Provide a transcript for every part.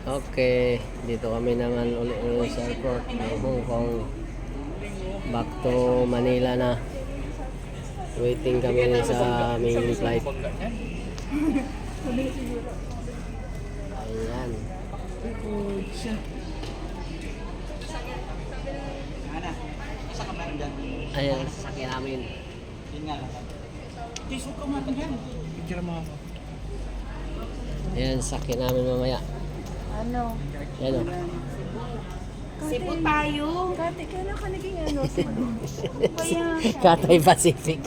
Okay, dito kami naman ulit sa airport ng Hong Kong. Back to Manila na. Waiting kami sa main flight. Ayan. Ayan, sasakyan namin. Ayan, sasakyan namin mamaya. Ano? Ayan o. Cebu tayo. Kati, kailan ka naging ano? Cebu. Kaya Cathay Pacific.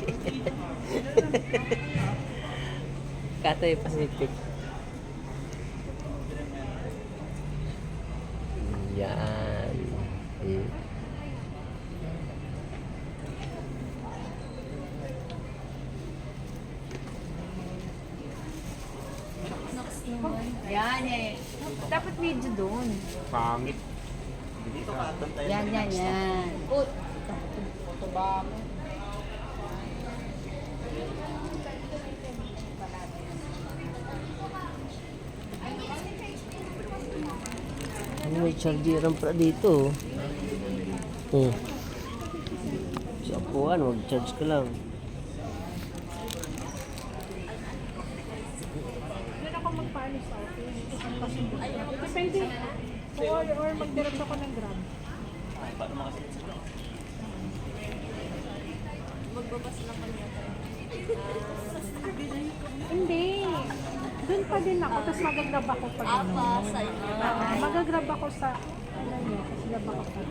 Cathay Pacific. Yan. Yan eh. Dapat video doon. Pangit. Yan. Put. May chargeran pa dito. Sa apuan, mag-charge ka lang. Doon ako magpaano sa office. Depende. Or mag-direct ako ng Grab. Magbabas lang kanya. Hindi. Doon pa din ako. Tapos mag-grab ako pag ano. Mag-grab ako sa ano niyo. Kasi grab ako pa.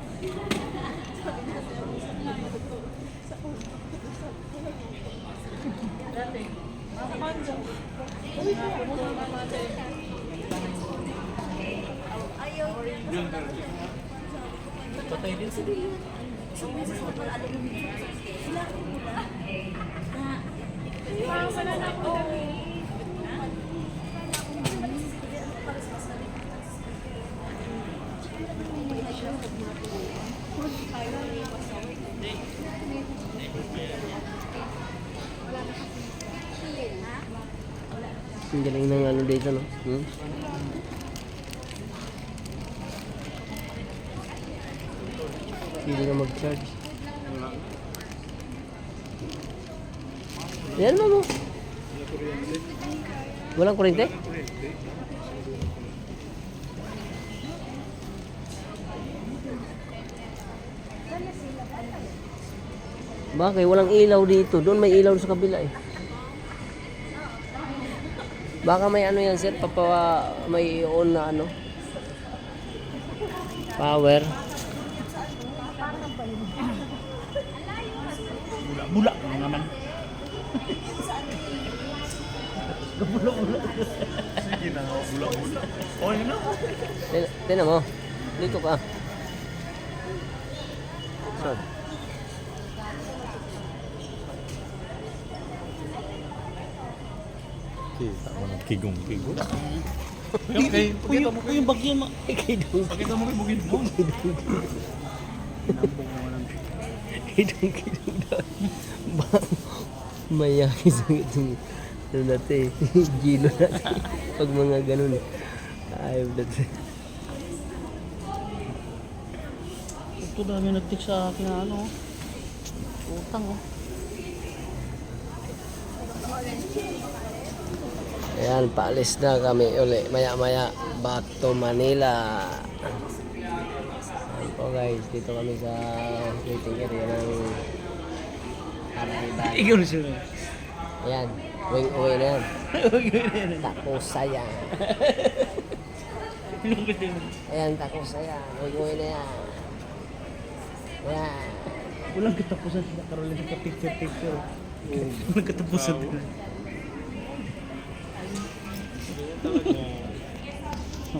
Ang galing ng ano dito, no? Hindi na mag-charge. Yan mo. Walang kuryente? Bakit? Walang ilaw dito. Doon may ilaw sa kabila eh. Baka may ano yan sir, may on na ano. Power. Bula naman. Bula. Sige na, bula. Oh, yun na. Tingnan mo. Dito ka. Saan? Kita mo ng kigong-kigong. Okay, pakita mo yung bagyo mo. Pakita mo yung bugid mo. Kidong daw. Mayaki sa itong ano natin. Gilo natin. Pag mga ganun. Ayaw natin. Ito dami nag-text sa akin na ano. Utang oh. Ayan, paalis na kami uli. Maya-maya, back to Manila. Ayan po guys, dito kami sa waiting area ng Arrival. Ikaw na sila. Ayan, uwi na yan. Tapos saya. Ayan, tapos saya. Uwi na yan. Ayan. Walang katapusan sa Carolina ka picture. Walang katapusan.